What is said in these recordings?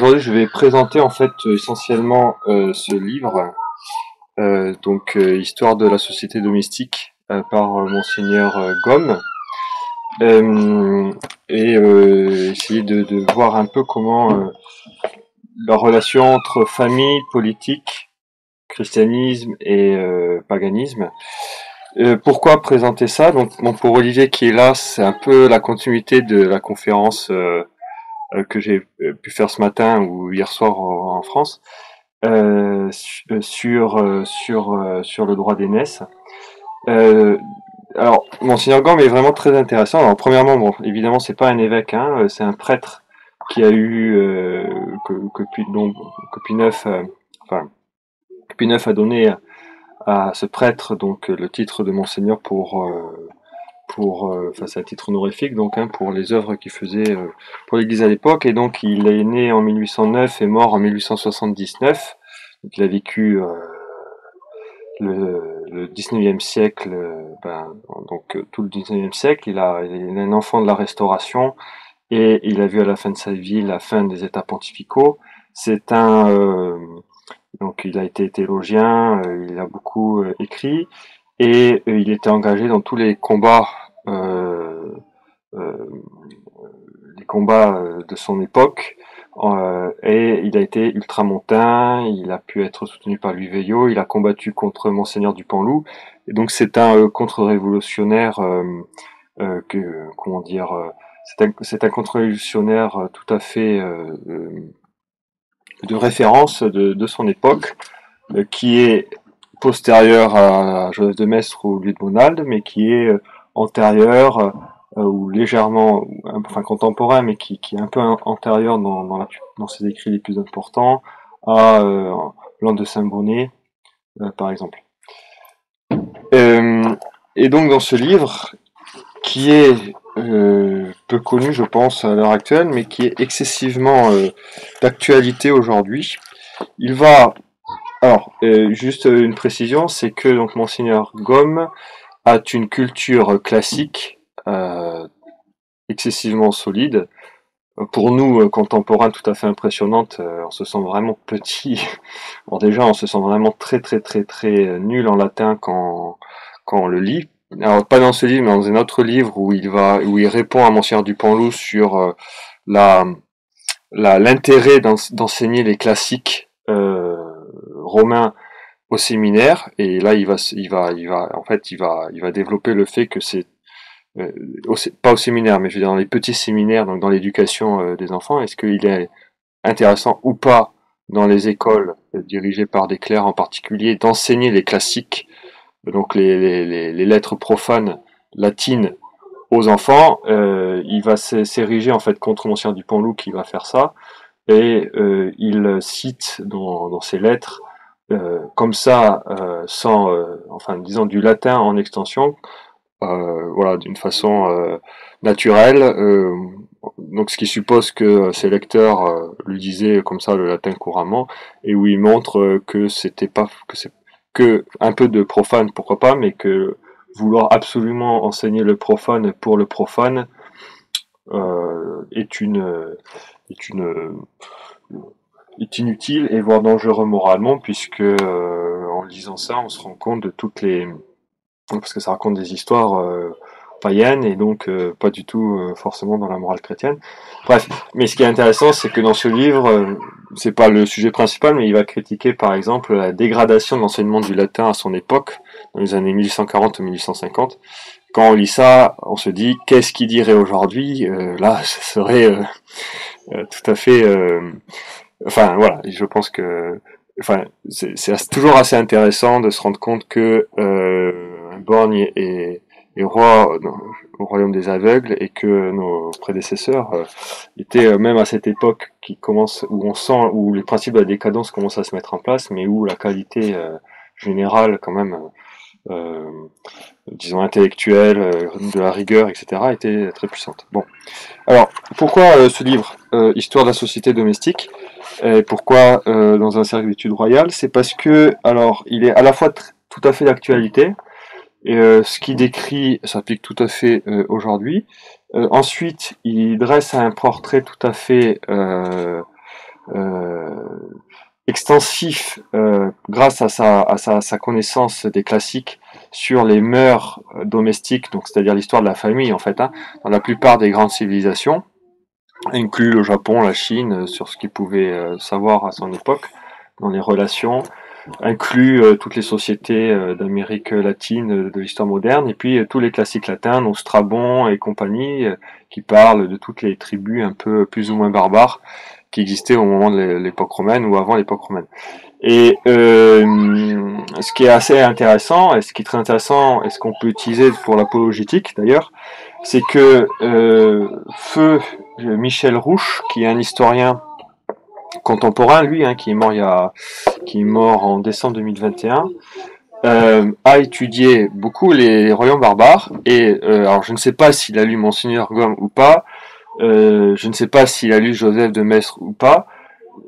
aujourd'hui, je vais présenter en fait essentiellement ce livre, Histoire de la société domestique par Monseigneur Gaume, euh, essayer de voir un peu comment la relation entre famille, politique, christianisme et paganisme. Pourquoi présenter ça? Donc, bon, pour Olivier qui est là, c'est un peu la continuité de la conférence que j'ai pu faire ce matin ou hier soir en France sur le droit d'aînesse. Euh, alors, Monseigneur Gaume est vraiment très intéressant. Alors, premièrement, bon, évidemment, c'est pas un évêque, hein, c'est un prêtre qui a eu que Pie IX, que Pie IX a donné à ce prêtre donc le titre de Monseigneur enfin c'est un titre honorifique donc pour les œuvres qu'il faisait pour l'Église à l'époque, et donc il est né en 1809 et mort en 1879. Donc il a vécu le 19e siècle, tout le 19e siècle. Il est un enfant de la Restauration et il a vu à la fin de sa vie la fin des États pontificaux. C'est un donc il a été théologien, il a beaucoup écrit et il était engagé dans tous euh, euh, les combats de son époque. Et il a été ultramontain, il a pu être soutenu par Louis Veillot, il a combattu contre Monseigneur Dupanloup, et donc c'est un contre-révolutionnaire comment dire, c'est un contre-révolutionnaire tout à fait de référence de son époque, qui est postérieur à Joseph de Maistre ou Louis de Bonald, mais qui est antérieur ou légèrement, enfin contemporain, mais qui est un peu antérieur dans ses écrits les plus importants à Lan de Saint-Bonnet, par exemple. Euh, et donc dans ce livre, qui est peu connu, je pense, à l'heure actuelle, mais qui est excessivement d'actualité aujourd'hui, il va... Alors, juste une précision, c'est que donc Monseigneur Gaume a une culture classique excessivement solide. Pour nous, contemporains, tout à fait impressionnante. On se sent vraiment petit. Bon, déjà, on se sent vraiment très, très, très, très nul en latin quand on le lit. Alors, pas dans ce livre, mais dans un autre livre où il répond à Monseigneur Dupanloup sur la, l'intérêt d'enseigner les classiques romains au séminaire. Et là, il va développer le fait que c'est pas au séminaire, mais je veux dire dans les petits séminaires, donc dans l'éducation des enfants, est-ce qu'il est intéressant ou pas dans les écoles dirigées par des clercs en particulier d'enseigner les classiques, donc les lettres profanes latines aux enfants. Il va s'ériger en fait contre Monseigneur Dupanloup qui va faire ça, et il cite dans ses lettres comme ça, sans, enfin disons du latin en extension, voilà, d'une façon naturelle. Donc, ce qui suppose que ses lecteurs lui disaient comme ça le latin couramment, et où il montre que c'était pas, que c'est que un peu de profane, pourquoi pas, mais que vouloir absolument enseigner le profane pour le profane est est inutile et voire dangereux moralement, puisque en lisant ça, on se rend compte de toutes les, parce que ça raconte des histoires païennes et donc pas du tout forcément dans la morale chrétienne. Bref, mais ce qui est intéressant, c'est que dans ce livre, c'est pas le sujet principal, mais il va critiquer par exemple la dégradation de l'enseignement du latin à son époque, dans les années 1840-1850. Quand on lit ça, on se dit qu'est-ce qu'il dirait aujourd'hui? Là, ce serait tout à fait. Enfin voilà, je pense que enfin, c'est toujours assez intéressant de se rendre compte que Borgne est roi au royaume des aveugles, et que nos prédécesseurs étaient même à cette époque qui commence, où on sent, où les principes de la décadence commencent à se mettre en place, mais où la qualité générale quand même, euh, disons intellectuelle, de la rigueur, etc., était très puissante. Bon, alors pourquoi ce livre, Histoire de la société domestique? Et pourquoi dans un cercle d'études royales? C'est parce que, alors, il est à la fois tout à fait d'actualité, et ce qu'il décrit s'applique tout à fait aujourd'hui. Ensuite, il dresse un portrait tout à fait euh, extensif grâce à sa connaissance des classiques sur les mœurs domestiques, donc c'est-à-dire l'histoire de la famille en fait, hein, dans la plupart des grandes civilisations, inclus le Japon, la Chine, sur ce qu'ils pouvaient savoir à son époque, dans les relations, inclus toutes les sociétés d'Amérique latine de l'histoire moderne, et puis tous les classiques latins, dont Strabon et compagnie, qui parlent de toutes les tribus un peu plus ou moins barbares qui existaient au moment de l'époque romaine ou avant l'époque romaine. Et ce qui est assez intéressant, et ce qui est très intéressant, et ce qu'on peut utiliser pour l'apologétique d'ailleurs, c'est que feu Michel Rouche, qui est un historien contemporain, lui, hein, qui est mort en décembre 2021, a étudié beaucoup les royaumes barbares. Et alors, je ne sais pas s'il a lu Monseigneur Gomme ou pas. Je ne sais pas s'il a lu Joseph de Maistre ou pas.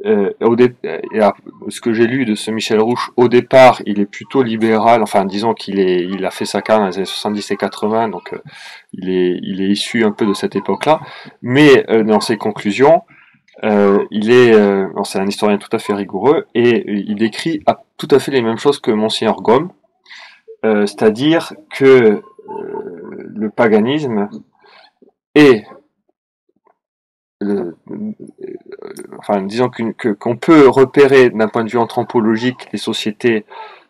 Ce que j'ai lu de ce Michel Rouche, au départ, il est plutôt libéral. Enfin, disons il a fait sa carrière dans les années 70 et 80, donc il est issu un peu de cette époque-là. Mais dans ses conclusions, c'est un historien tout à fait rigoureux et il décrit tout à fait les mêmes choses que Monseigneur Gomme, c'est-à-dire que le paganisme est disons qu'on peut repérer d'un point de vue anthropologique les sociétés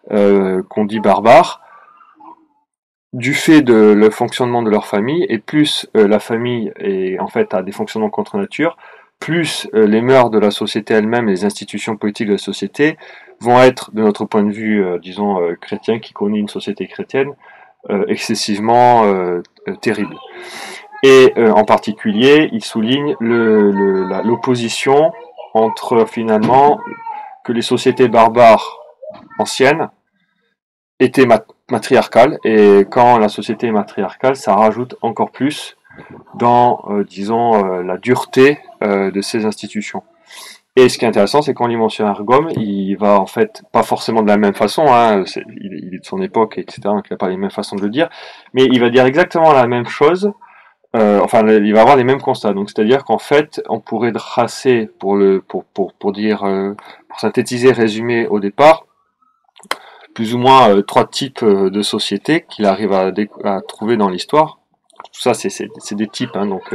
qu'on dit barbares du fait de le fonctionnement de leur famille, et plus la famille est en fait a des fonctionnements contre nature, plus les mœurs de la société elle-même et les institutions politiques de la société vont être, de notre point de vue, chrétien, qui connaît une société chrétienne, excessivement terrible. Et en particulier, il souligne l'opposition entre finalement que les sociétés barbares anciennes étaient matriarcales, et quand la société est matriarcale, ça rajoute encore plus dans, la dureté de ces institutions. Et ce qui est intéressant, c'est qu'on lit Monseigneur Gomme, il va en fait, pas forcément de la même façon, hein, il est de son époque, etc., donc il n'a pas les mêmes façons de le dire, mais il va dire exactement la même chose. Il va avoir les mêmes constats. Donc, c'est-à-dire qu'en fait, on pourrait tracer pour synthétiser, résumer au départ, plus ou moins trois types de sociétés qu'il arrive à trouver dans l'histoire. Tout ça, c'est des types, hein, donc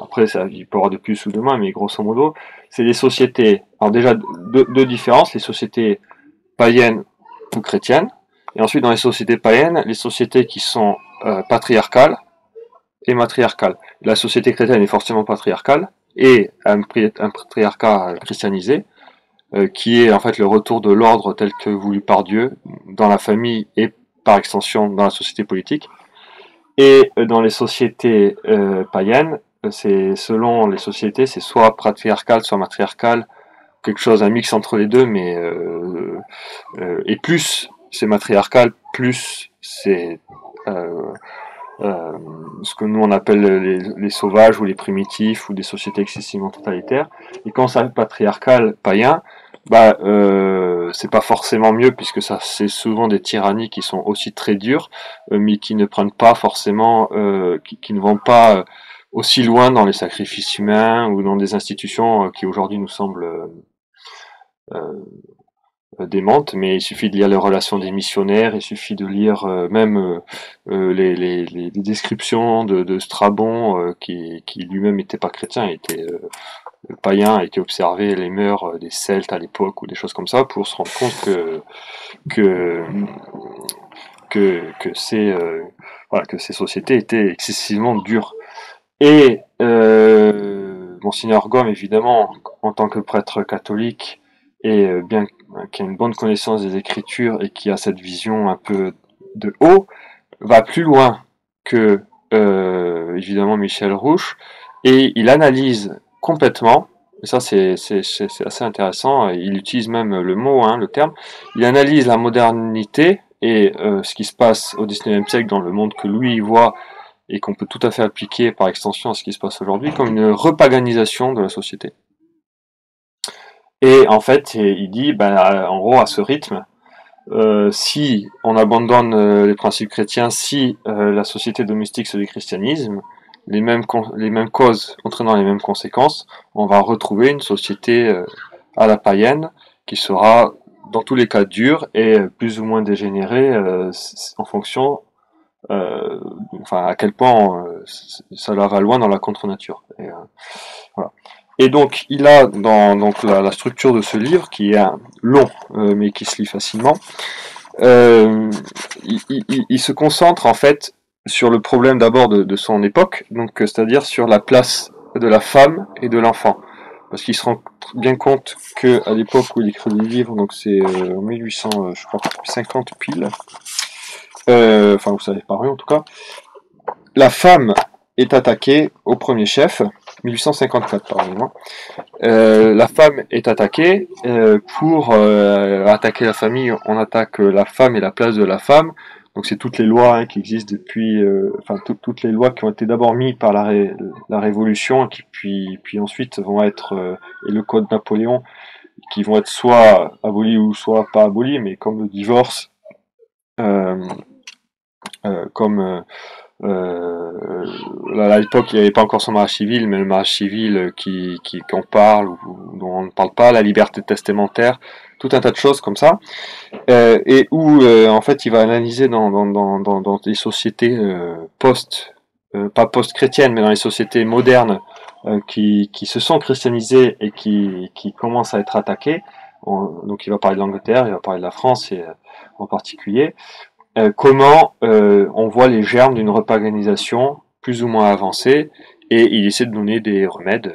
après, ça, il peut y avoir de plus ou de moins, mais grosso modo, c'est des sociétés. Alors déjà deux différences, les sociétés païennes ou chrétiennes, et ensuite dans les sociétés païennes, les sociétés qui sont patriarcales et matriarcale. La société chrétienne est forcément patriarcale, et un patriarcat christianisé, qui est en fait le retour de l'ordre tel que voulu par Dieu dans la famille et par extension dans la société politique. Et dans les sociétés païennes, c'est selon les sociétés, c'est soit patriarcal, soit matriarcal, quelque chose, un mix entre les deux, mais et plus c'est matriarcal, plus c'est ce que nous on appelle les sauvages ou les primitifs ou des sociétés excessivement totalitaires. Et quand c'est patriarcal païen, c'est pas forcément mieux, puisque ça c'est souvent des tyrannies qui sont aussi très dures, mais qui ne prennent pas forcément, qui ne vont pas aussi loin dans les sacrifices humains ou dans des institutions qui aujourd'hui nous semblent démente, mais il suffit de lire les relations des missionnaires, il suffit de lire les descriptions de Strabon, qui lui-même n'était pas chrétien, était païen, et qui observait les mœurs des Celtes à l'époque ou des choses comme ça, pour se rendre compte que que ces sociétés étaient excessivement dures. Et Monseigneur Gomme, évidemment, en tant que prêtre catholique, et bien qui a une bonne connaissance des Écritures et qui a cette vision un peu de haut, va plus loin que évidemment Michel Rouche, et il analyse complètement, et ça c'est assez intéressant, il utilise même le mot, hein, le terme, il analyse la modernité et ce qui se passe au XIXe siècle dans le monde que lui il voit, et qu'on peut tout à fait appliquer par extension à ce qui se passe aujourd'hui, comme une repaganisation de la société. Et en fait, il dit, en gros, à ce rythme, si on abandonne les principes chrétiens, si la société domestique se déchristianisme, les mêmes causes entraînant les mêmes conséquences, on va retrouver une société à la païenne qui sera dans tous les cas dure et plus ou moins dégénérée en fonction enfin à quel point ça la va loin dans la contre-nature. Voilà. Et donc il a dans donc la structure de ce livre qui est long mais qui se lit facilement. Il se concentre en fait sur le problème d'abord de son époque, donc c'est-à-dire sur la place de la femme et de l'enfant. Parce qu'il se rend bien compte que à l'époque où il écrit le livre, donc c'est en 1800, je crois 50 pile, enfin où ça est paru en tout cas, la femme est attaquée au premier chef, 1854 pardon. La femme est attaquée pour attaquer la famille. On attaque la femme et la place de la femme. Donc c'est toutes les lois qui existent depuis, enfin toutes les lois qui ont été d'abord mises par la Révolution, qui puis ensuite vont être et le Code Napoléon, qui vont être soit abolis ou soit pas abolis, mais comme le divorce, comme à l'époque, il n'y avait pas encore son mariage civil, mais le mariage civil qu'on parle ou dont on ne parle pas, la liberté testamentaire, tout un tas de choses comme ça, et où en fait il va analyser dans des sociétés pas post-chrétiennes, mais dans les sociétés modernes qui se sont christianisées et qui commencent à être attaquées. Donc il va parler de l'Angleterre, il va parler de la France et, en particulier. Comment on voit les germes d'une repaganisation plus ou moins avancée, et il essaie de donner des remèdes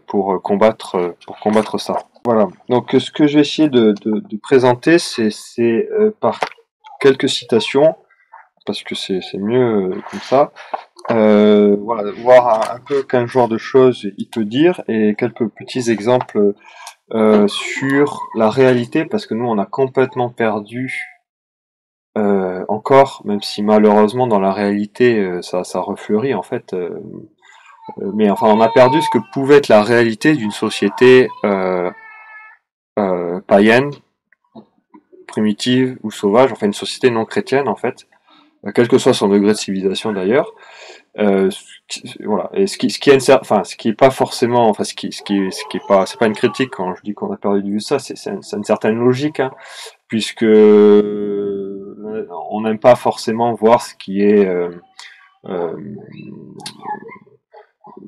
pour combattre ça. Voilà. Donc ce que je vais essayer de présenter, c'est par quelques citations, parce que c'est mieux comme ça. Voilà, voir un peu quel genre de choses il peut dire, et quelques petits exemples sur la réalité, parce que nous on a complètement perdu encore, même si malheureusement dans la réalité ça refleurit en fait, mais enfin on a perdu ce que pouvait être la réalité d'une société païenne, primitive ou sauvage, enfin une société non chrétienne en fait, quel que soit son degré de civilisation d'ailleurs. Voilà. Et ce qui est pas forcément, enfin ce qui est pas, c'est pas une critique quand je dis qu'on a perdu ça, c'est une certaine logique, hein, puisque on n'aime pas forcément voir ce qui est euh,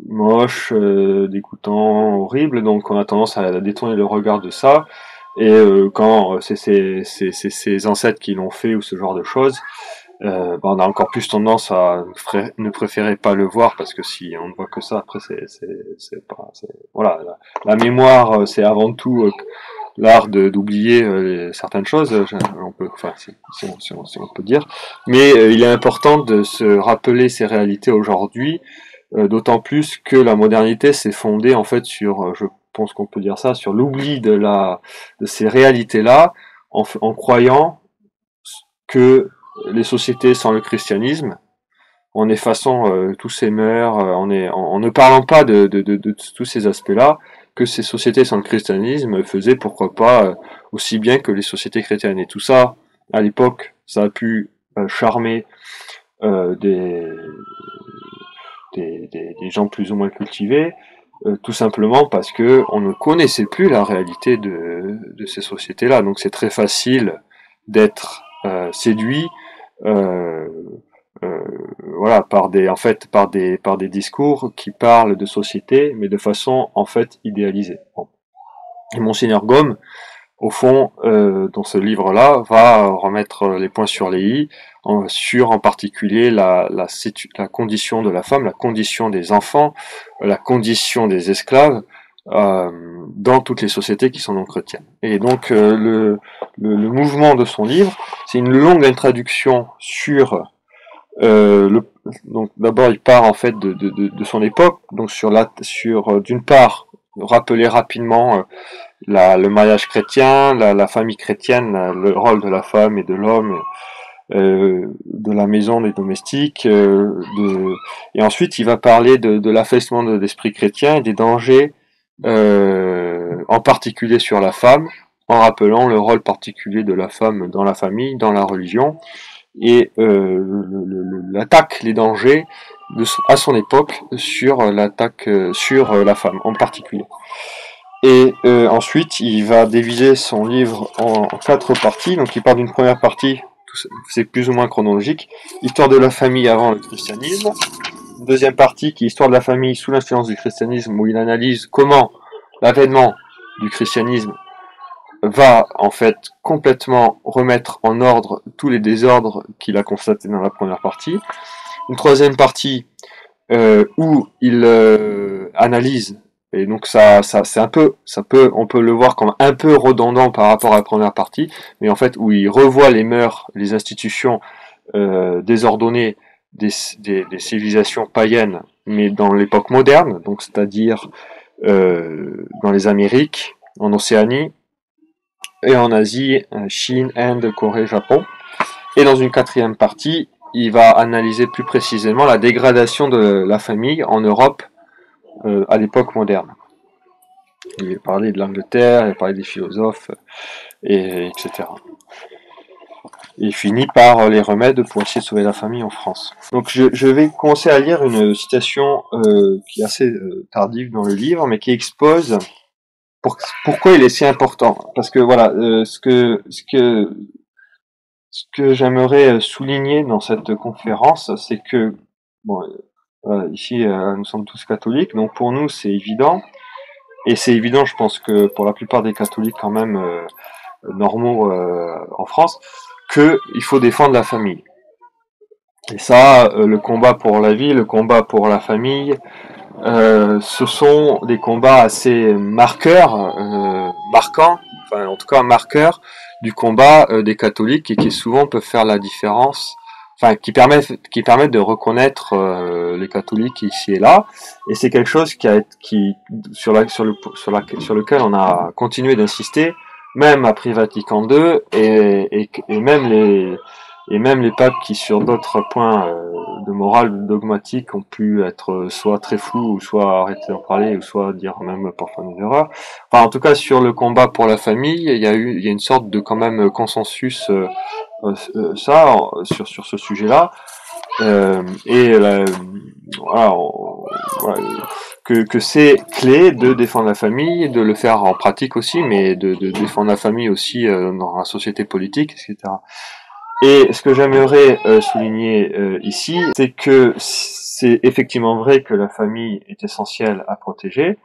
moche, dégoûtant, horrible, donc on a tendance à détourner le regard de ça. Et quand c'est ses ancêtres qui l'ont fait ou ce genre de choses, on a encore plus tendance à ne préférer pas le voir, parce que si on ne voit que ça, après voilà, la mémoire c'est avant tout l'art d'oublier certaines choses, on peut, enfin, si on peut dire, mais il est important de se rappeler ces réalités aujourd'hui, d'autant plus que la modernité s'est fondée en fait sur, je pense qu'on peut dire ça, sur l'oubli de ces réalités-là, en croyant que les sociétés sans le christianisme, en effaçant tous ces mœurs, en ne parlant pas de tous ces aspects-là, que ces sociétés sans le christianisme faisaient pourquoi pas aussi bien que les sociétés chrétiennes. Et tout ça, à l'époque, ça a pu charmer des gens plus ou moins cultivés, tout simplement parce que on ne connaissait plus la réalité de ces sociétés-là. Donc c'est très facile d'être séduit, euh, euh, voilà, par des discours qui parlent de société, mais de façon en fait idéalisée. Bon. Et Monseigneur Gaume, au fond, dans ce livre-là, va remettre les points sur les i, sur en particulier la condition de la femme, la condition des enfants, la condition des esclaves, dans toutes les sociétés qui sont non chrétiennes. Et donc le mouvement de son livre, c'est une longue introduction sur donc d'abord il part en fait de son époque, donc sur d'une part rappeler rapidement le mariage chrétien, la famille chrétienne, le rôle de la femme et de l'homme, de la maison, des domestiques, et ensuite il va parler de l'affaissement de l'esprit chrétien et des dangers, en particulier sur la femme, en rappelant le rôle particulier de la femme dans la famille, dans la religion, et l'attaque, les dangers, à son époque sur l'attaque sur la femme en particulier. Et ensuite, il va diviser son livre en 4 parties. Donc il part d'une première partie, c'est plus ou moins chronologique, histoire de la famille avant le christianisme. Une deuxième partie qui est histoire de la famille sous l'influence du christianisme, où il analyse comment l'avènement du christianisme va en fait complètement remettre en ordre tous les désordres qu'il a constatés dans la première partie. Une troisième partie où il analyse, et donc ça c'est un peu, on peut le voir comme un peu redondant par rapport à la première partie, mais en fait où il revoit les mœurs, les institutions désordonnées des civilisations païennes, mais dans l'époque moderne, donc c'est-à-dire dans les Amériques, en Océanie et en Asie, Chine, Inde, Corée, Japon. Et dans une quatrième partie, il va analyser plus précisément la dégradation de la famille en Europe à l'époque moderne. Il va parler de l'Angleterre, il va parler des philosophes, etc. Et il finit par les remèdes pour essayer de sauver la famille en France. Donc je vais commencer à lire une citation qui est assez tardive dans le livre, mais qui expose pourquoi il est si important. Parce que voilà, ce que j'aimerais souligner dans cette conférence, c'est que bon, ici nous sommes tous catholiques, donc pour nous c'est évident, et c'est évident, je pense que pour la plupart des catholiques quand même normaux en France, que il faut défendre la famille. Et ça, le combat pour la vie, le combat pour la famille, ce sont des combats assez marquants, enfin en tout cas marqueurs du combat des catholiques et qui souvent peuvent faire la différence, enfin qui permettent de reconnaître les catholiques ici et là. Et c'est quelque chose sur lequel on a continué d'insister, même après Vatican II et même les papes qui sur d'autres points de morale dogmatique ont pu être soit très flous ou soit arrêter d'en parler ou soit dire même parfois des erreurs. Enfin en tout cas sur le combat pour la famille, il y a une sorte de quand même consensus sur ce sujet-là. Voilà, que c'est clé de défendre la famille, de le faire en pratique aussi, mais de défendre la famille aussi dans la société politique, etc. Et ce que j'aimerais souligner ici, c'est que c'est effectivement vrai que la famille est essentielle à protéger.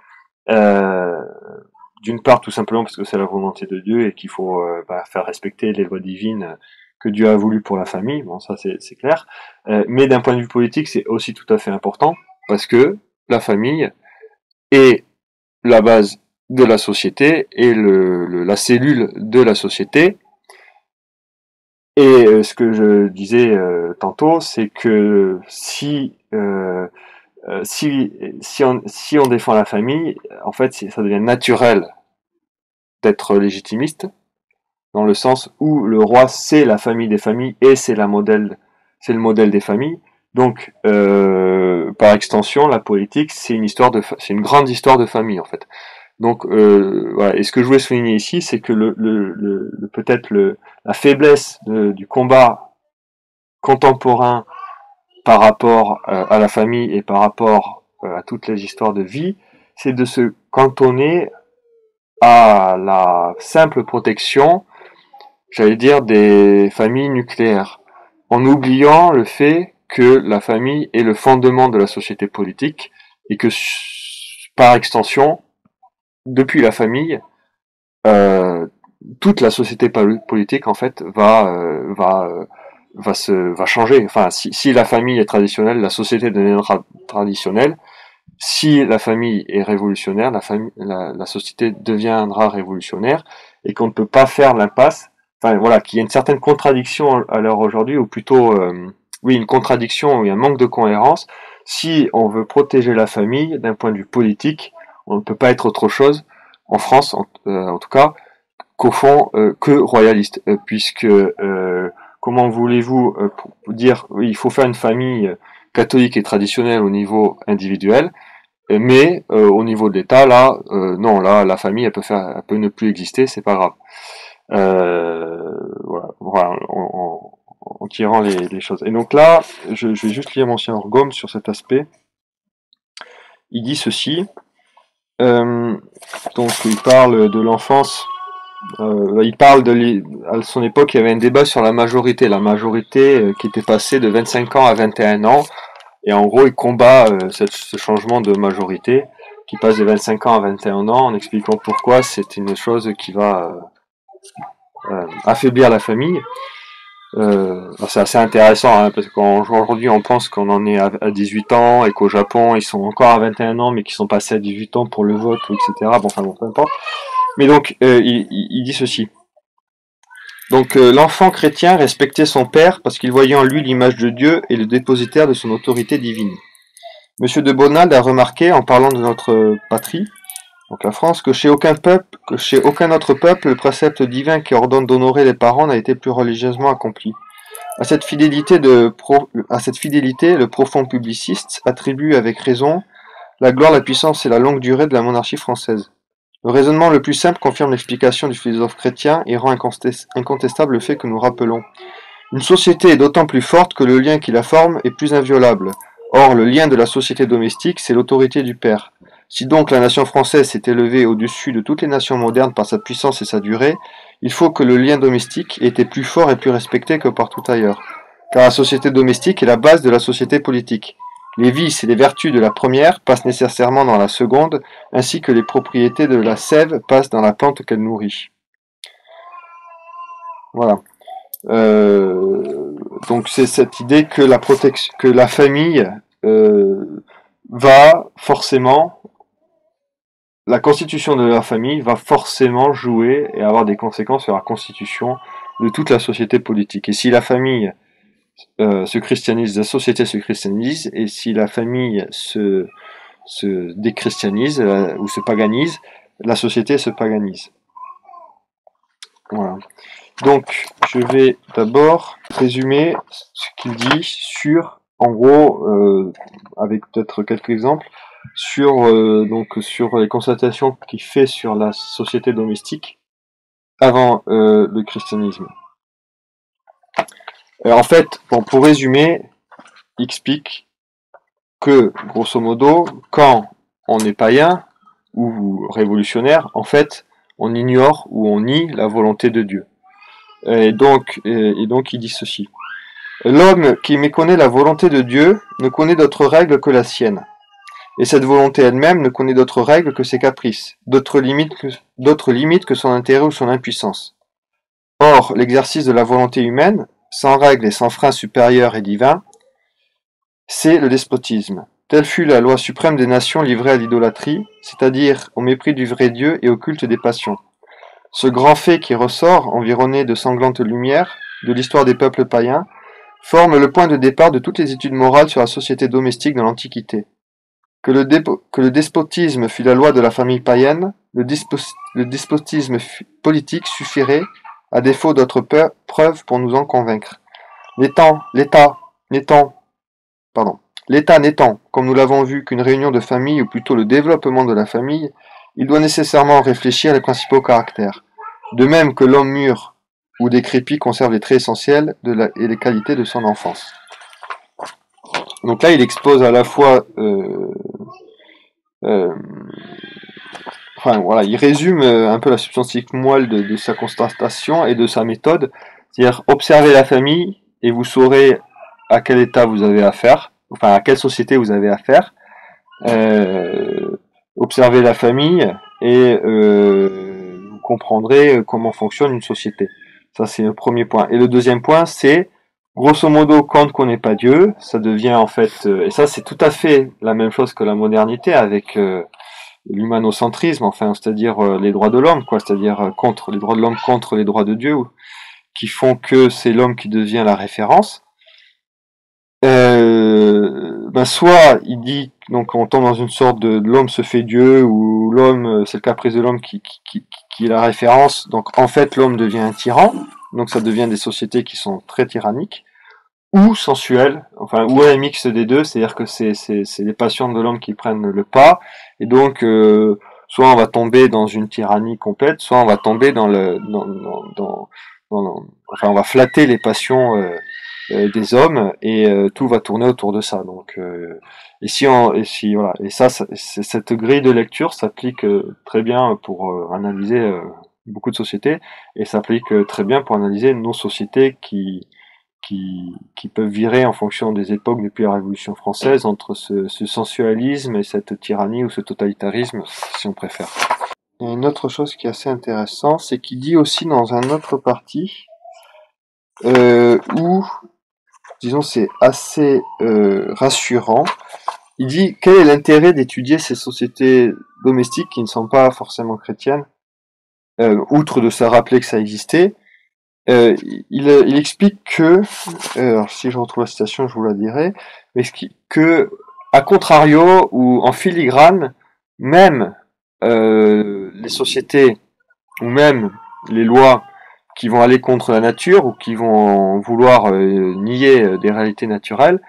D'une part, tout simplement parce que c'est la volonté de Dieu et qu'il faut faire respecter les lois divines que Dieu a voulu pour la famille. Bon, ça c'est clair. Mais d'un point de vue politique, c'est aussi tout à fait important parce que la famille est la base de la société et la cellule de la société. Et ce que je disais tantôt, c'est que si on défend la famille, en fait, ça devient naturel d'être légitimiste, dans le sens où le roi c'est la famille des familles et c'est le modèle des familles. Donc, par extension, la politique c'est une grande histoire de famille en fait. Donc, voilà. Et ce que je voulais souligner ici, c'est que peut-être la faiblesse du combat contemporain par rapport à la famille et par rapport à toutes les histoires de vie, c'est de se cantonner à la simple protection, j'allais dire, des familles nucléaires, en oubliant le fait que la famille est le fondement de la société politique et que, par extension, depuis la famille, toute la société politique en fait va changer. Enfin, si la famille est traditionnelle, la société deviendra traditionnelle. Si la famille est révolutionnaire, la société deviendra révolutionnaire, et qu'on ne peut pas faire l'impasse. Enfin voilà, qu'il y a une certaine contradiction à l'heure aujourd'hui, ou plutôt oui, une contradiction, il y a un manque de cohérence. Si on veut protéger la famille d'un point de vue politique, on ne peut pas être autre chose en France, en tout cas, qu'au fond que royaliste, puisque comment voulez-vous dire oui, il faut faire une famille catholique et traditionnelle au niveau individuel, mais au niveau de l'État, là, non, là, la famille, elle peut ne plus exister, c'est pas grave. Voilà, en tirant les choses. Et donc là, je vais juste lire Monsieur Orgome sur cet aspect. Il dit ceci. Donc il parle de l'enfance. Il parle à son époque, il y avait un débat sur la majorité. La majorité qui était passée de 25 ans à 21 ans. Et en gros, il combat ce changement de majorité qui passe de 25 ans à 21 ans en expliquant pourquoi c'est une chose qui va affaiblir la famille. C'est assez intéressant hein, parce qu'aujourd'hui on pense qu'on en est à 18 ans et qu'au Japon ils sont encore à 21 ans mais qu'ils sont passés à 18 ans pour le vote, etc. Bon, enfin bon, peu importe. Mais donc il dit ceci. Donc l'enfant chrétien respectait son père parce qu'il voyait en lui l'image de Dieu et le dépositaire de son autorité divine. Monsieur de Bonald a remarqué, en parlant de notre patrie, donc la France, que chez aucun autre peuple, le précepte divin qui ordonne d'honorer les parents n'a été plus religieusement accompli. À cette fidélité, le profond publiciste attribue avec raison la gloire, la puissance et la longue durée de la monarchie française. Le raisonnement le plus simple confirme l'explication du philosophe chrétien et rend incontestable le fait que nous rappelons. Une société est d'autant plus forte que le lien qui la forme est plus inviolable. Or, le lien de la société domestique, c'est l'autorité du père. Si donc la nation française s'est élevée au-dessus de toutes les nations modernes par sa puissance et sa durée, il faut que le lien domestique ait été plus fort et plus respecté que partout ailleurs. Car la société domestique est la base de la société politique. Les vices et les vertus de la première passent nécessairement dans la seconde, ainsi que les propriétés de la sève passent dans la plante qu'elle nourrit. Voilà. Donc c'est cette idée que la famille va forcément, la constitution de la famille va forcément jouer et avoir des conséquences sur la constitution de toute la société politique. Et si la famille se christianise, la société se christianise, et si la famille se déchristianise ou se paganise, la société se paganise. Voilà. Donc, je vais d'abord résumer ce qu'il dit sur, en gros, avec peut-être quelques exemples, sur les constatations qu'il fait sur la société domestique avant le christianisme. En fait, pour résumer, il explique que, grosso modo, quand on est païen ou révolutionnaire, en fait, on ignore ou on nie la volonté de Dieu. Et donc il dit ceci. L'homme qui méconnaît la volonté de Dieu ne connaît d'autre règle que la sienne. Et cette volonté elle-même ne connaît d'autre règle que ses caprices, d'autres limites que son intérêt ou son impuissance. Or, l'exercice de la volonté humaine, sans règle et sans frein supérieur et divin, c'est le despotisme. Telle fut la loi suprême des nations livrées à l'idolâtrie, c'est-à-dire au mépris du vrai Dieu et au culte des passions. Ce grand fait qui ressort, environné de sanglantes lumières, de l'histoire des peuples païens, forme le point de départ de toutes les études morales sur la société domestique dans l'Antiquité. Que le despotisme fut la loi de la famille païenne, le despotisme politique suffirait, à défaut d'autres preuves pour nous en convaincre. L'État n'étant, comme nous l'avons vu, qu'une réunion de famille, ou plutôt le développement de la famille, il doit nécessairement réfléchir les principaux caractères. De même que l'homme mûr ou décrépit conserve les traits essentiels et les qualités de son enfance. Donc là, il expose à la fois... il résume un peu la substantique moelle de sa constatation et de sa méthode. C'est-à-dire, observez la famille et vous saurez à quel état vous avez affaire, enfin à quelle société vous avez affaire. Observez la famille et vous comprendrez comment fonctionne une société. Ça, c'est le premier point. Et le deuxième point, c'est, grosso modo, quand on ne connaît pas Dieu, ça devient en fait... et ça, c'est tout à fait la même chose que la modernité avec l'humanocentrisme, enfin, c'est-à-dire les droits de l'homme, quoi, c'est-à-dire contre les droits de l'homme contre les droits de Dieu, qui font que c'est l'homme qui devient la référence. Soit il dit, donc on tombe dans une sorte de l'homme se fait Dieu, ou l'homme, c'est le caprice de l'homme qui est la référence, donc en fait l'homme devient un tyran, donc ça devient des sociétés qui sont très tyranniques, ou sensuelles, enfin, ou un mix des deux, c'est-à-dire que c'est les passions de l'homme qui prennent le pas, et donc soit on va tomber dans une tyrannie complète, soit on va tomber on va flatter les passions des hommes, et tout va tourner autour de ça. Donc, voilà, et cette grille de lecture s'applique très bien pour analyser beaucoup de sociétés, et s'applique très bien pour analyser nos sociétés qui peuvent virer en fonction des époques depuis la Révolution française entre ce sensualisme et cette tyrannie ou ce totalitarisme, si on préfère. Il y a une autre chose qui est assez intéressante, c'est qu'il dit aussi dans un autre parti, où, disons, c'est assez rassurant. Il dit quel est l'intérêt d'étudier ces sociétés domestiques qui ne sont pas forcément chrétiennes, outre de se rappeler que ça existait. Il explique que, alors si je retrouve la citation, je vous la dirai, mais que, à contrario ou en filigrane, même les sociétés ou même les lois qui vont aller contre la nature ou qui vont vouloir nier des réalités naturelles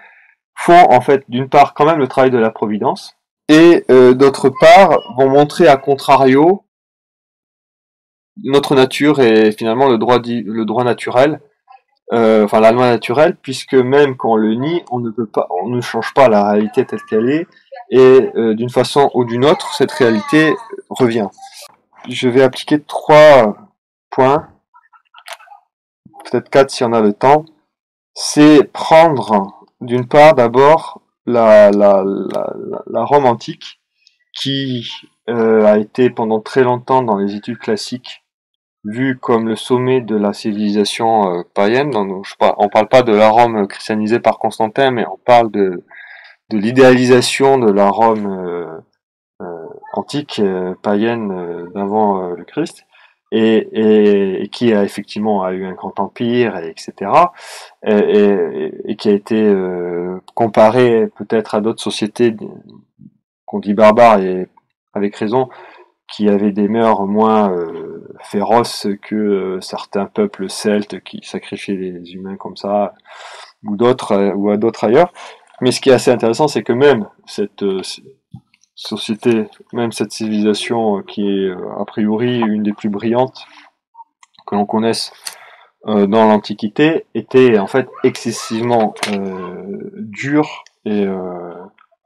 font en fait d'une part quand même le travail de la providence et d'autre part vont montrer à contrario notre nature et finalement le droit naturel, enfin la loi naturelle, puisque même quand on le nie, on ne change pas la réalité telle qu'elle est, et d'une façon ou d'une autre, cette réalité revient. Je vais appliquer 3 points, peut-être 4 si on a le temps. C'est prendre d'une part d'abord la Rome antique, qui a été pendant très longtemps dans les études classiques vu comme le sommet de la civilisation païenne. On parle pas de la Rome christianisée par Constantin, mais on parle de l'idéalisation de la Rome antique, païenne, d'avant le Christ, et qui a effectivement eu un grand empire, etc. Et qui a été comparé peut-être à d'autres sociétés qu'on dit barbares, et avec raison, qui avaient des mœurs moins féroces que certains peuples celtes qui sacrifiaient les humains comme ça, ou d'autres ou à d'autres ailleurs. Mais ce qui est assez intéressant, c'est que même cette société, même cette civilisation qui est a priori une des plus brillantes que l'on connaisse dans l'Antiquité, était en fait excessivement dure et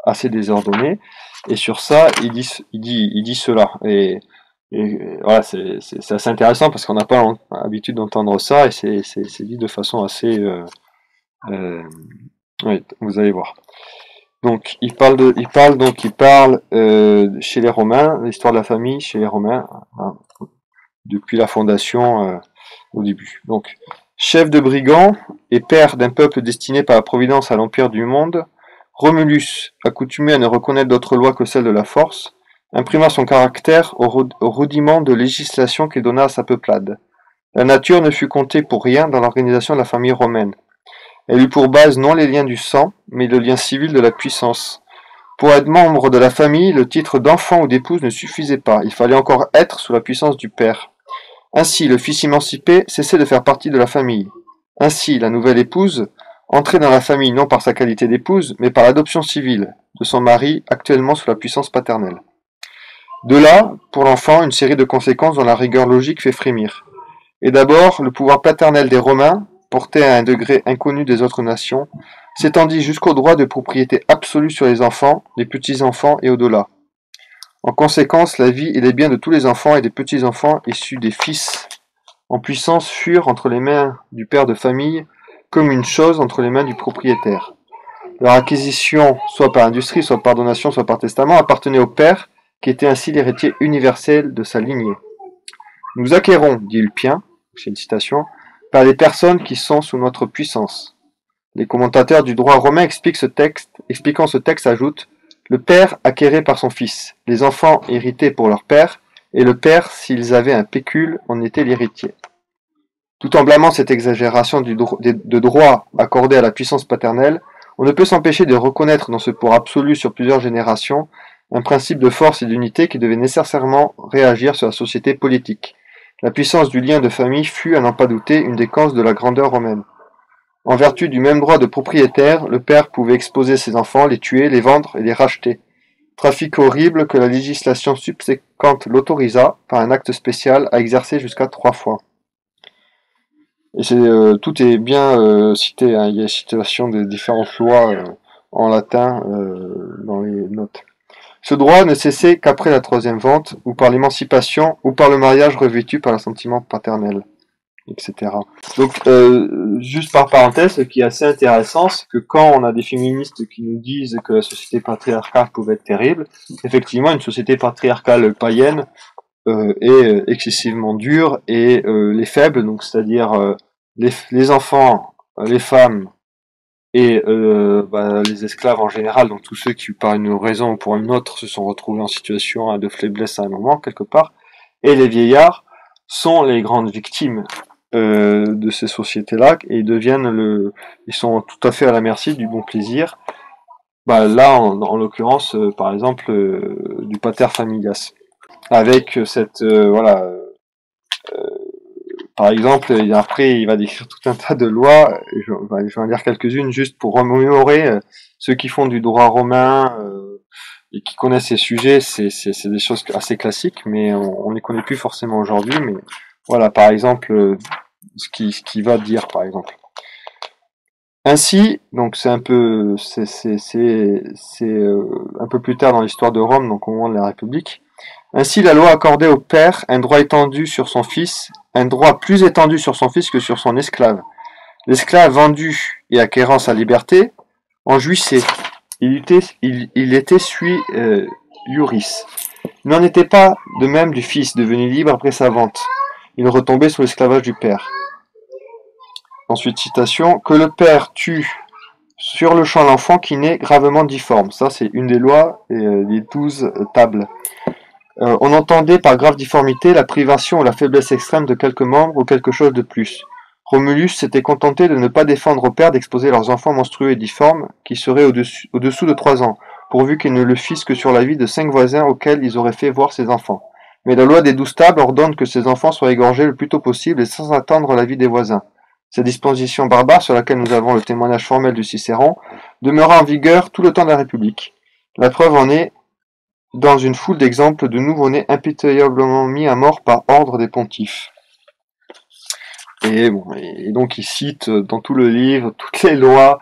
assez désordonnée. Et sur ça, il dit cela. Et voilà, c'est assez intéressant parce qu'on n'a pas l'habitude d'entendre ça, et c'est dit de façon assez oui, vous allez voir. Donc il parle chez les Romains, l'histoire de la famille chez les Romains, hein, depuis la fondation au début. Donc chef de brigands et père d'un peuple destiné par la providence à l'empire du monde, Romulus, accoutumé à ne reconnaître d'autre loi que celle de la force, imprima son caractère au rudiment de législation qu'il donna à sa peuplade. La nature ne fut comptée pour rien dans l'organisation de la famille romaine. Elle eut pour base non les liens du sang, mais le lien civil de la puissance. Pour être membre de la famille, le titre d'enfant ou d'épouse ne suffisait pas, il fallait encore être sous la puissance du père. Ainsi, le fils émancipé cessait de faire partie de la famille. Ainsi, la nouvelle épouse entrait dans la famille non par sa qualité d'épouse, mais par l'adoption civile de son mari actuellement sous la puissance paternelle. De là, pour l'enfant, une série de conséquences dont la rigueur logique fait frémir. Et d'abord, le pouvoir paternel des Romains, porté à un degré inconnu des autres nations, s'étendit jusqu'au droit de propriété absolue sur les enfants, les petits-enfants et au-delà. En conséquence, la vie et les biens de tous les enfants et des petits-enfants issus des fils en puissance furent entre les mains du père de famille comme une chose entre les mains du propriétaire. Leur acquisition, soit par industrie, soit par donation, soit par testament, appartenait au père, qui était ainsi l'héritier universel de sa lignée. Nous acquérons, dit Ulpien, c'est une citation, par les personnes qui sont sous notre puissance. Les commentateurs du droit romain expliquant ce texte ajoutent le père acquérait par son fils, les enfants héritaient pour leur père, et le père, s'ils avaient un pécule, en était l'héritier. Tout en blâmant cette exagération de droit accordé à la puissance paternelle, on ne peut s'empêcher de reconnaître dans ce pouvoir absolu sur plusieurs générations un principe de force et d'unité qui devait nécessairement réagir sur la société politique. La puissance du lien de famille fut, à n'en pas douter, une des causes de la grandeur romaine. En vertu du même droit de propriétaire, le père pouvait exposer ses enfants, les tuer, les vendre et les racheter. Trafic horrible que la législation subséquente l'autorisa, par un acte spécial, à exercer jusqu'à 3 fois. Et tout est bien cité, hein. Il y a citation des différentes lois en latin dans les notes. Ce droit ne cessait qu'après la troisième vente, ou par l'émancipation, ou par le mariage revêtu par l'assentiment paternel, etc. Donc, juste par parenthèse, ce qui est assez intéressant, c'est que quand on a des féministes qui nous disent que la société patriarcale pouvait être terrible, effectivement, une société patriarcale païenne est excessivement dure, et les faibles, donc c'est-à-dire les enfants, les femmes et les esclaves en général, donc tous ceux qui par une raison ou pour une autre se sont retrouvés en situation de faiblesse à un moment quelque part, et les vieillards sont les grandes victimes de ces sociétés-là, et ils sont tout à fait à la merci du bon plaisir. Là, en l'occurrence, par exemple, du pater familias, avec cette par exemple, après, il va décrire tout un tas de lois. Je vais en lire quelques-unes juste pour remémorer ceux qui font du droit romain et qui connaissent ces sujets. C'est des choses assez classiques, mais on les connaît plus forcément aujourd'hui. Mais voilà, par exemple, ce qui va dire, par exemple. Ainsi, donc c'est un peu, un peu plus tard dans l'histoire de Rome, donc au moment de la République. Ainsi, la loi accordait au père un droit étendu sur son fils, un droit plus étendu sur son fils que sur son esclave. L'esclave vendu et acquérant sa liberté en jouissait. Il était sui iuris. Il n'en était pas de même du fils devenu libre après sa vente. Il retombait sous l'esclavage du père. Ensuite, citation, que le père tue sur le champ l'enfant qui naît gravement difforme. Ça, c'est une des lois des 12 tables. On entendait par grave difformité la privation ou la faiblesse extrême de quelques membres ou quelque chose de plus. Romulus s'était contenté de ne pas défendre aux pères d'exposer leurs enfants monstrueux et difformes, qui seraient au-dessous de 3 ans, pourvu qu'ils ne le fissent que sur la vie de 5 voisins auxquels ils auraient fait voir ses enfants. Mais la loi des 12 tables ordonne que ces enfants soient égorgés le plus tôt possible et sans attendre l'avis des voisins. Cette disposition barbare, sur laquelle nous avons le témoignage formel du Cicéron, demeura en vigueur tout le temps de la République. La preuve en est dans une foule d'exemples de nouveau-nés impitoyablement mis à mort par ordre des pontifes. Et donc il cite dans tout le livre toutes les lois,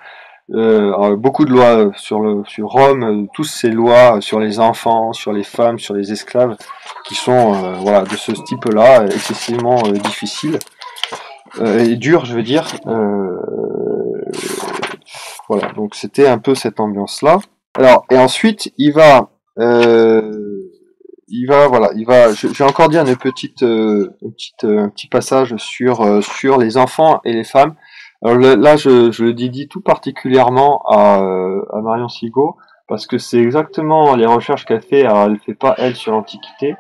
beaucoup de lois sur Rome, toutes ces lois sur les enfants, sur les femmes, sur les esclaves, qui sont de ce type-là, excessivement difficiles et dures, je veux dire. Voilà, donc c'était un peu cette ambiance-là. Alors, et ensuite, il va, je vais encore dire un petit passage sur les enfants et les femmes. Alors là, je le dédie tout particulièrement à Marion Sigaud, parce que c'est exactement les recherches qu'elle fait. Alors, elle fait pas elle sur l'Antiquité,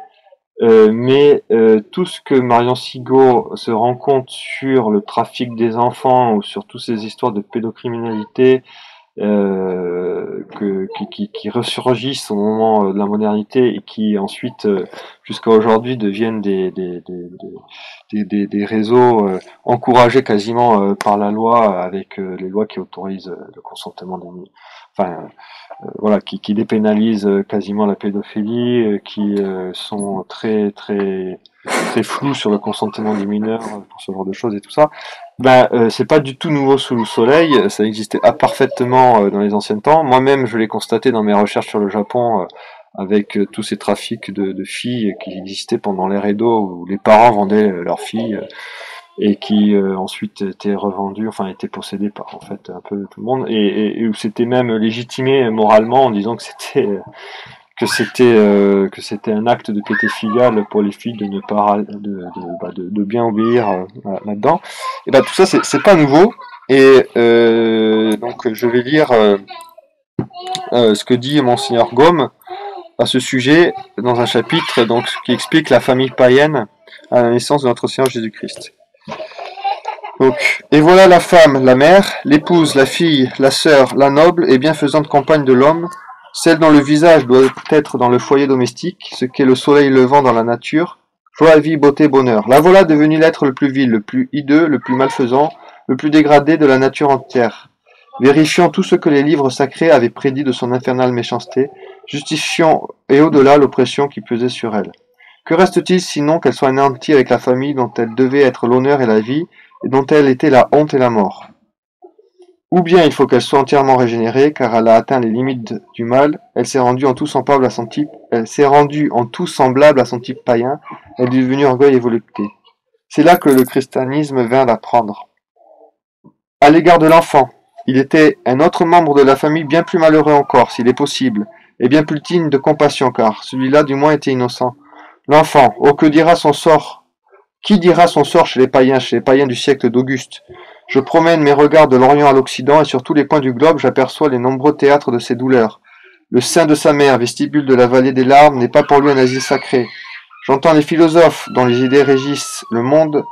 mais tout ce que Marion Sigaud se rend compte sur le trafic des enfants ou sur toutes ces histoires de pédocriminalité qui ressurgissent au moment de la modernité et qui ensuite jusqu'à aujourd'hui deviennent des réseaux encouragés quasiment par la loi, avec les lois qui autorisent le consentement des qui dépénalisent quasiment la pédophilie, qui sont très très très flous sur le consentement des mineurs pour ce genre de choses et tout ça. C'est pas du tout nouveau sous le soleil, ça existait parfaitement dans les anciens temps. Moi-même, je l'ai constaté dans mes recherches sur le Japon, avec tous ces trafics de filles qui existaient pendant l'ère Edo, où les parents vendaient leurs filles et qui ensuite étaient revendues, enfin étaient possédées par en fait un peu tout le monde, et où c'était même légitimé moralement en disant que c'était un acte de piété filiale pour les filles de ne pas de bien obéir là-dedans. Et tout ça c'est pas nouveau, et donc je vais lire ce que dit Monseigneur Gaume à ce sujet dans un chapitre donc qui explique la famille païenne à la naissance de notre Seigneur Jésus-Christ. Donc, et voilà la femme, la mère, l'épouse, la fille, la sœur, la noble et bienfaisante compagne de l'homme, celle dont le visage doit être dans le foyer domestique, ce qu'est le soleil levant dans la nature, joie, vie, beauté, bonheur. La voilà devenue l'être le plus vil, le plus hideux, le plus malfaisant, le plus dégradé de la nature entière, vérifiant tout ce que les livres sacrés avaient prédit de son infernale méchanceté, justifiant et au-delà l'oppression qui pesait sur elle. Que reste-t-il sinon qu'elle soit anéantie avec la famille dont elle devait être l'honneur et la vie, et dont elle était la honte et la mort. Ou bien il faut qu'elle soit entièrement régénérée, car elle a atteint les limites du mal, elle s'est rendue en tout semblable à son type, païen, elle est devenue orgueil et volupté. C'est là que le christianisme vint la prendre. À l'égard de l'enfant, il était un autre membre de la famille bien plus malheureux encore, s'il est possible, et bien plus digne de compassion, car celui-là du moins était innocent. L'enfant, oh que dira son sort? Qui dira son sort chez les païens du siècle d'Auguste? Je promène mes regards de l'Orient à l'Occident, et sur tous les points du globe j'aperçois les nombreux théâtres de ses douleurs. Le sein de sa mère, vestibule de la vallée des larmes, n'est pas pour lui un asile sacré. J'entends les philosophes, dont les idées régissent le monde,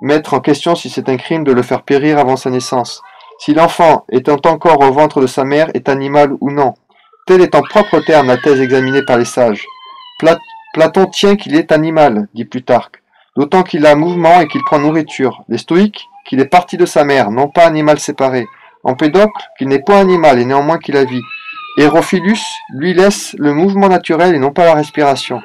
mettre en question si c'est un crime de le faire périr avant sa naissance. Si l'enfant, étant encore au ventre de sa mère, est animal ou non. Telle est en propre terme la thèse examinée par les sages. Platon tient qu'il est animal, dit Plutarque, d'autant qu'il a mouvement et qu'il prend nourriture. Les stoïques, qu'il est parti de sa mère, non pas animal séparé. Empédocle, qu'il n'est pas animal et néanmoins qu'il a vie. Hérophilus, lui laisse le mouvement naturel et non pas la respiration.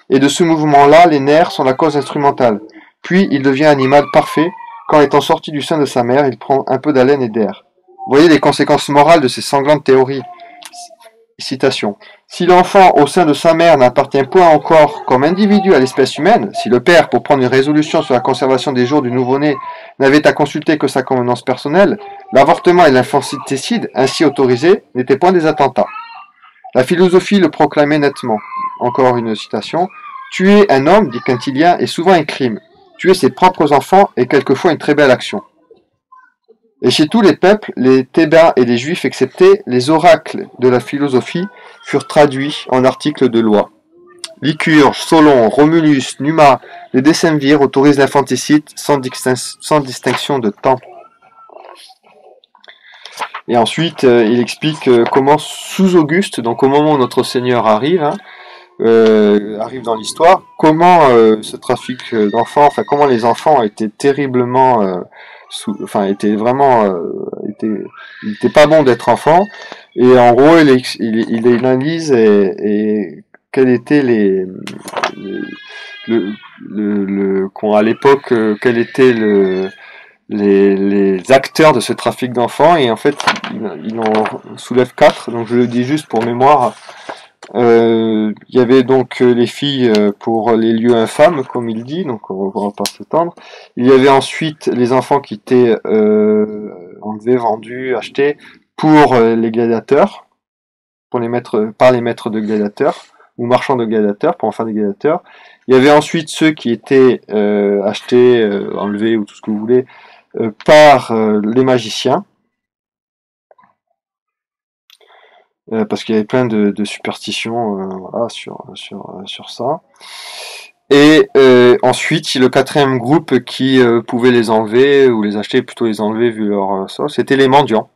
Et de ce mouvement-là, les nerfs sont la cause instrumentale. Puis il devient animal parfait, quand étant sorti du sein de sa mère, il prend un peu d'haleine et d'air. Voyez les conséquences morales de ces sanglantes théories. Citation. Si l'enfant au sein de sa mère n'appartient point encore comme individu à l'espèce humaine, si le père, pour prendre une résolution sur la conservation des jours du nouveau-né, n'avait à consulter que sa convenance personnelle, l'avortement et l'infanticide, ainsi autorisés, n'étaient point des attentats. La philosophie le proclamait nettement. Encore une citation. Tuer un homme, dit Quintilien, est souvent un crime. Tuer ses propres enfants est quelquefois une très belle action. Et chez tous les peuples, les Thébains et les Juifs exceptés, les oracles de la philosophie furent traduits en articles de loi. Lycurgue, Solon, Romulus, Numa, les décemvirs autorisent l'infanticide sans distinction de temps. Et ensuite, il explique comment sous Auguste, donc au moment où notre Seigneur arrive dans l'histoire, comment ce trafic d'enfants, enfin comment les enfants étaient terriblement, il était pas bon d'être enfant. Et en gros, il analyse et quels étaient à l'époque, quels étaient les acteurs de ce trafic d'enfants, et en fait il en soulève 4, donc je le dis juste pour mémoire. Il y avait donc les filles pour les lieux infâmes, comme il dit, donc on va pas s'étendre. Il y avait ensuite les enfants qui étaient enlevés, vendus, achetés pour les gladiateurs, par les maîtres de gladiateurs, ou marchands de gladiateurs, pour en faire des gladiateurs. Il y avait ensuite ceux qui étaient achetés, enlevés, ou tout ce que vous voulez, par les magiciens, parce qu'il y avait plein de superstitions voilà, sur ça. Et ensuite, le quatrième groupe qui pouvait les enlever, ou les acheter, plutôt les enlever vu leur ça, c'était les mendiants,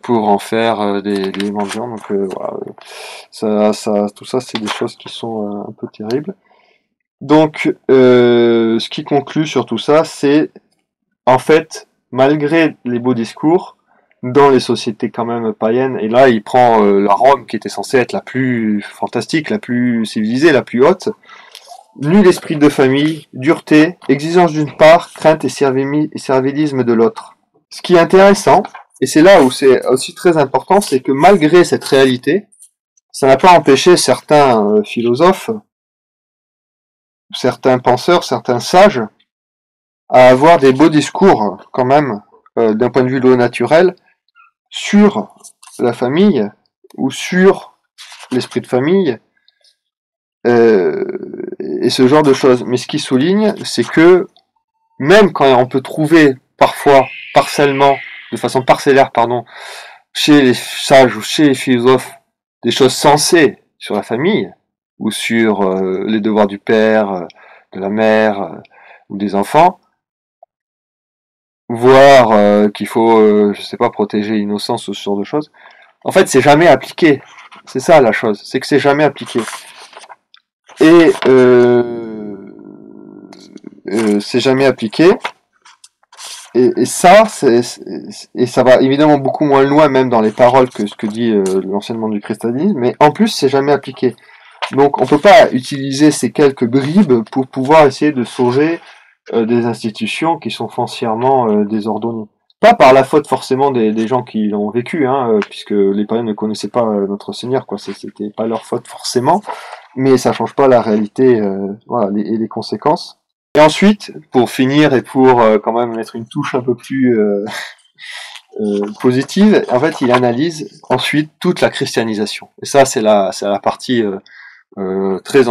pour en faire des mendiants. Donc voilà, tout ça, c'est des choses qui sont un peu terribles. Donc, ce qui conclut sur tout ça, c'est en fait, malgré les beaux discours, dans les sociétés quand même païennes, et là il prend la Rome qui était censée être la plus fantastique, la plus civilisée, la plus haute, nul esprit de famille, dureté, exigence d'une part, crainte et servilisme de l'autre. Ce qui est intéressant, et c'est là où c'est aussi très important, c'est que malgré cette réalité, ça n'a pas empêché certains philosophes, certains penseurs, certains sages, à avoir des beaux discours quand même, d'un point de vue de l'eau naturel, sur la famille ou sur l'esprit de famille et ce genre de choses. Mais ce qui souligne, c'est que même quand on peut trouver parfois de façon parcellaire, chez les sages ou chez les philosophes, des choses sensées sur la famille ou sur les devoirs du père, de la mère ou des enfants, voire qu'il faut, protéger l'innocence ou ce genre de choses. En fait, c'est jamais appliqué. C'est ça la chose, c'est que c'est jamais appliqué. Et c'est jamais appliqué. Et ça, ça va évidemment beaucoup moins loin même dans les paroles que ce que dit l'enseignement du christianisme, mais en plus, c'est jamais appliqué. Donc, on peut pas utiliser ces quelques bribes pour pouvoir essayer de sauver des institutions qui sont foncièrement désordonnées. Pas par la faute forcément des gens qui l'ont vécu, hein, puisque les païens ne connaissaient pas notre Seigneur, quoi. C'était pas leur faute forcément, mais ça change pas la réalité, voilà, et les conséquences. Et ensuite, pour finir et pour quand même mettre une touche un peu plus positive, en fait, il analyse ensuite toute la christianisation. Et ça, c'est la partie très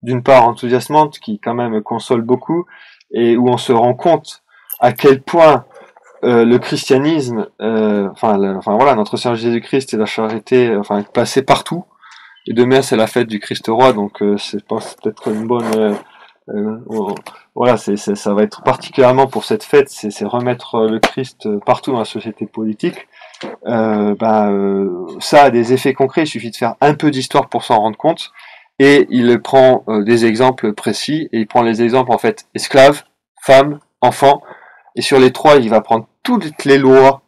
d'une part enthousiasmante, qui quand même console beaucoup, et où on se rend compte à quel point le christianisme, enfin voilà, notre Seigneur Jésus-Christ et la charité, enfin, passé partout. Et demain c'est la fête du Christ roi, donc c'est peut-être une bonne, voilà, ça va être particulièrement pour cette fête, c'est remettre le Christ partout dans la société politique. Ça a des effets concrets. Il suffit de faire un peu d'histoire pour s'en rendre compte. Et il prend des exemples précis, et il prend les exemples en fait esclaves, femmes, enfants, et sur les trois, il va prendre toutes les lois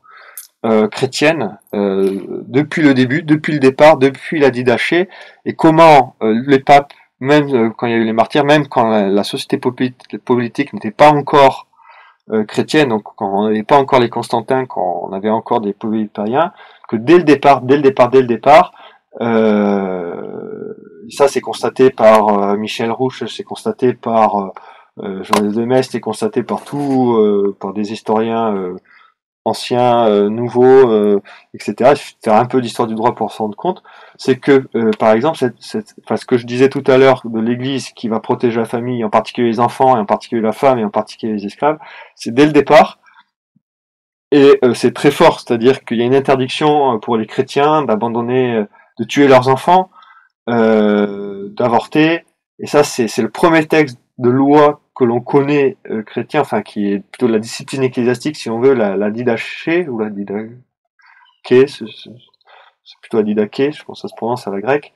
chrétiennes depuis le début, depuis le départ, depuis la Didaché, et comment les papes, même quand il y a eu les martyrs, même quand la société politique n'était pas encore chrétienne, donc quand on n'avait pas encore les Constantins, quand on avait encore des païens, que dès le départ, ça c'est constaté par Michel Rouche, c'est constaté par Jean de Metz, c'est constaté par par des historiens anciens, nouveaux, etc. Il suffit de faire un peu d'histoire du droit pour s'en rendre compte. C'est que, par exemple, ce que je disais tout à l'heure de l'Église qui va protéger la famille, en particulier les enfants, et en particulier la femme, et en particulier les esclaves, c'est dès le départ, et c'est très fort, c'est-à-dire qu'il y a une interdiction pour les chrétiens d'abandonner, de tuer leurs enfants, d'avorter, et ça c'est le premier texte de loi que l'on connaît chrétien, enfin qui est plutôt de la discipline ecclésiastique, si on veut, la didaché, ou la didaké, c'est plutôt la didaké, je pense que ça se prononce à la grecque,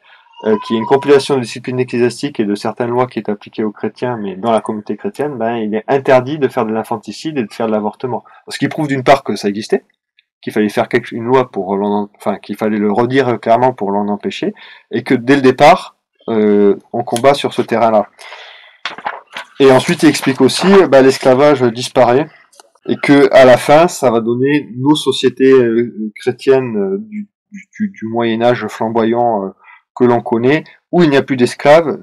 qui est une compilation de discipline ecclésiastique et de certaines lois qui est appliquée aux chrétiens, mais dans la communauté chrétienne, il est interdit de faire de l'infanticide et de faire de l'avortement. Ce qui prouve d'une part que ça existait, qu'il fallait faire une loi pour qu'il fallait le redire clairement pour l'en empêcher, et que dès le départ, on combat sur ce terrain-là. Et ensuite, il explique aussi, l'esclavage disparaît, et que à la fin, ça va donner nos sociétés chrétiennes du Moyen Âge flamboyant que l'on connaît, où il n'y a plus d'esclaves.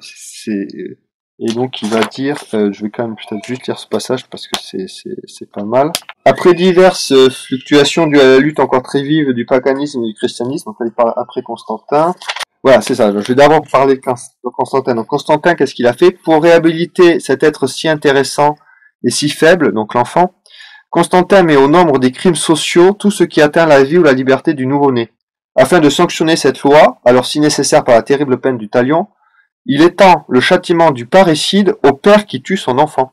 Et donc il va dire, je vais quand même peut-être juste lire ce passage parce que c'est pas mal. Après diverses fluctuations dues à la lutte encore très vive du paganisme et du christianisme, donc il parle après Constantin. Voilà, c'est ça. Je vais d'abord parler de Constantin. Donc Constantin, qu'est-ce qu'il a fait pour réhabiliter cet être si intéressant et si faible, donc l'enfant? Constantin met au nombre des crimes sociaux tout ce qui atteint la vie ou la liberté du nouveau-né. Afin de sanctionner cette loi, alors si nécessaire par la terrible peine du talion, il étend le châtiment du parricide au père qui tue son enfant.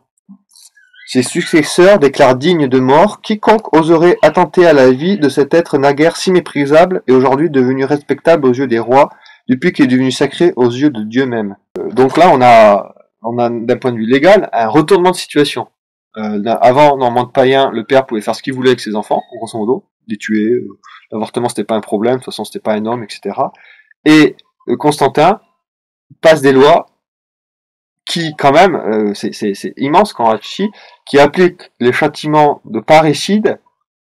Ses successeurs déclarent digne de mort quiconque oserait attenter à la vie de cet être naguère si méprisable et aujourd'hui devenu respectable aux yeux des rois, depuis qu'il est devenu sacré aux yeux de Dieu même. Donc là, on a d'un point de vue légal un retournement de situation. Avant, dans le monde païen, le père pouvait faire ce qu'il voulait avec ses enfants, grosso modo, les tuer, l'avortement c'était pas un problème, de toute façon c'était pas un homme, etc. Et Constantin passe des lois qui, quand même, c'est immense quand on réfléchit, qui appliquent les châtiments de parricide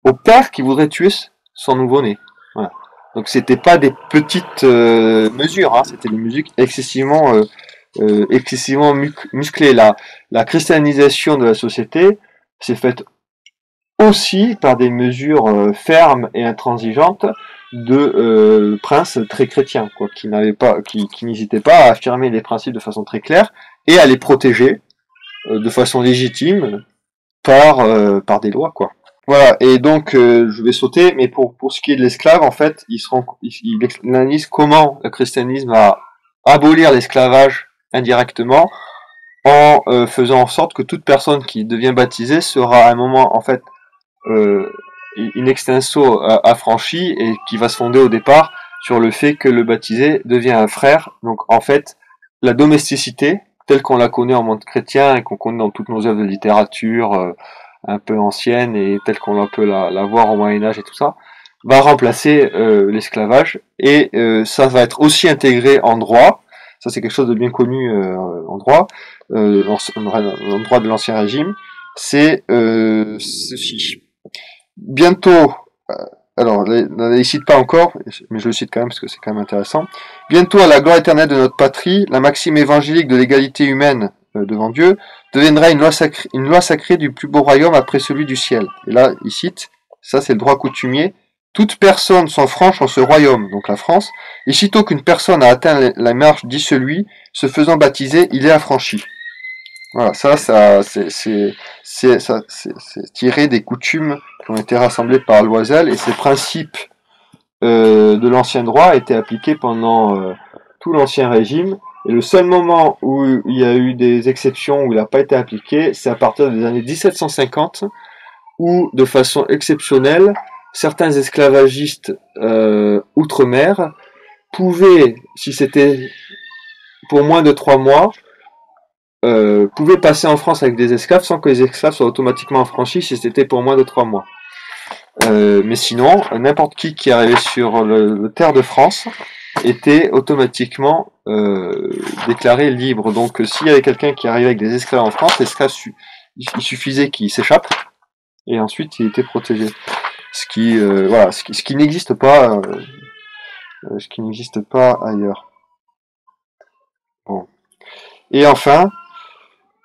au père qui voudrait tuer son nouveau-né. Voilà. Donc c'était pas des petites mesures, hein, c'était des mesures excessivement musclées. La christianisation de la société s'est faite aussi par des mesures fermes et intransigeantes de princes très chrétiens, quoi, qui n'hésitaient pas à affirmer les principes de façon très claire et à les protéger de façon légitime par des lois, quoi. Voilà, et donc je vais sauter, mais pour ce qui est de l'esclave, en fait, il analyse comment le christianisme va abolir l'esclavage indirectement en faisant en sorte que toute personne qui devient baptisée sera à un moment, en fait, in extenso affranchi et qui va se fonder au départ sur le fait que le baptisé devient un frère. Donc en fait, la domesticité, telle qu'on la connaît en monde chrétien et qu'on connaît dans toutes nos œuvres de littérature un peu anciennes et telle qu'on peut la voir au Moyen-Âge et tout ça, va remplacer l'esclavage et ça va être aussi intégré en droit. Ça, c'est quelque chose de bien connu en droit, en droit de l'Ancien Régime. C'est ceci. Bientôt, alors, ne les cite pas encore, mais je le cite quand même parce que c'est quand même intéressant. Bientôt, à la gloire éternelle de notre patrie, la maxime évangélique de l'égalité humaine devant Dieu deviendra une loi sacrée du plus beau royaume après celui du ciel. Et là, il cite, ça c'est le droit coutumier, toute personne sont franches en ce royaume, donc la France, et sitôt qu'une personne a atteint la marche, dit celui, se faisant baptiser, il est affranchi. Voilà, c'est tiré des coutumes qui ont été rassemblées par Loisel, et ces principes de l'ancien droit étaient appliqués pendant tout l'ancien régime, et le seul moment où il y a eu des exceptions, où il n'a pas été appliqué, c'est à partir des années 1750, où, de façon exceptionnelle, certains esclavagistes outre-mer pouvaient, si c'était pour moins de 3 mois, pouvaient passer en France avec des esclaves sans que les esclaves soient automatiquement affranchis si c'était pour moins de 3 mois. Mais sinon, n'importe qui arrivait sur le terre de France était automatiquement déclaré libre. Donc s'il y avait quelqu'un qui arrivait avec des esclaves en France, l'esclave il suffisait qu'il s'échappe et ensuite il était protégé. Ce qui n'existe pas, ailleurs. Bon. Et enfin,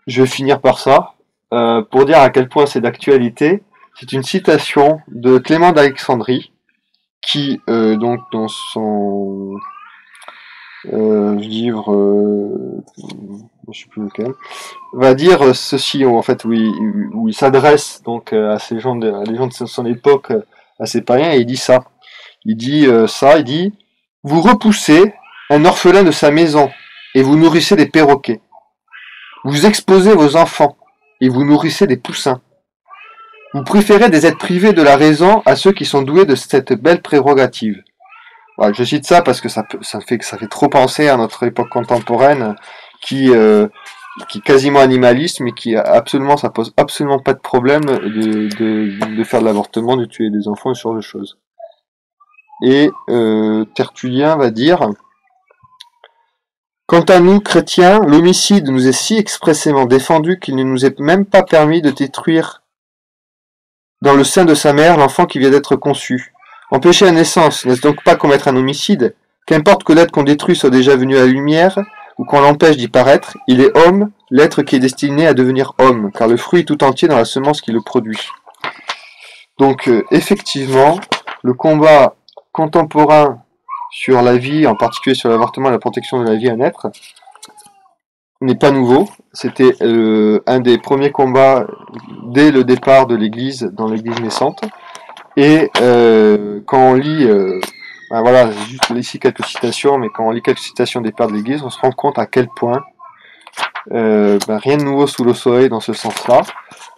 je vais finir par ça, pour dire à quel point c'est d'actualité. C'est une citation de Clément d'Alexandrie, qui, donc, dans son livre, je sais plus lequel, va dire ceci, en fait, où il s'adresse donc à ces gens à des gens de son époque, à ces païens, et il dit ça. Il dit, vous repoussez un orphelin de sa maison, et vous nourrissez des perroquets. Vous exposez vos enfants, et vous nourrissez des poussins. Vous préférez des êtres privés de la raison à ceux qui sont doués de cette belle prérogative. Voilà, je cite ça parce que ça fait trop penser à notre époque contemporaine qui est quasiment animaliste, mais ça pose absolument pas de problème de faire de l'avortement, de tuer des enfants et ce genre de choses. Et Tertullien va dire: quant à nous, chrétiens, l'homicide nous est si expressément défendu qu'il ne nous est même pas permis de détruire dans le sein de sa mère l'enfant qui vient d'être conçu. Empêcher la naissance, n'est-ce donc pas commettre un homicide? Qu'importe que l'être qu'on détruit soit déjà venu à la lumière, ou qu'on l'empêche d'y paraître, il est homme, l'être qui est destiné à devenir homme, car le fruit est tout entier dans la semence qui le produit. Donc, effectivement, le combat contemporain sur la vie, en particulier sur l'avortement et la protection de la vie à naître, n'est pas nouveau. C'était un des premiers combats dès le départ de l'Église, dans l'Église naissante. Et quand on lit, voilà, j'ai juste ici quelques citations, mais quand on lit quelques citations des pères de l'Église, on se rend compte à quel point rien de nouveau sous le soleil dans ce sens-là.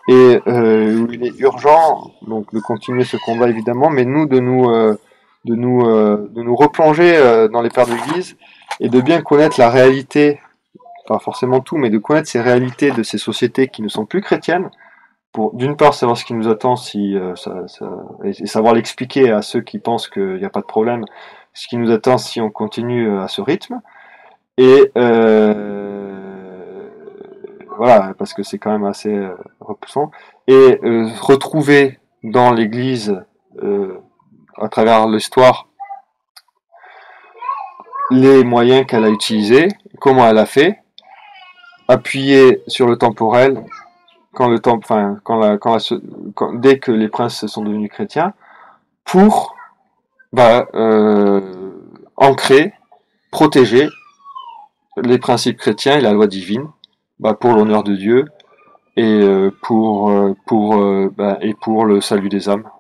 Et il est urgent donc de continuer ce combat évidemment, mais nous de nous replonger dans les pères de l'Église et de bien connaître la réalité, pas forcément tout, mais de connaître ces réalités de ces sociétés qui ne sont plus chrétiennes, pour d'une part savoir ce qui nous attend et savoir l'expliquer à ceux qui pensent qu'il n'y a pas de problème, ce qui nous attend si on continue à ce rythme, et voilà, parce que c'est quand même assez repoussant, et retrouver dans l'Église, à travers l'histoire, les moyens qu'elle a utilisés, comment elle a fait, appuyer sur le temporel, dès que les princes sont devenus chrétiens, pour ancrer, protéger les principes chrétiens et la loi divine, pour l'honneur de Dieu et pour le salut des âmes.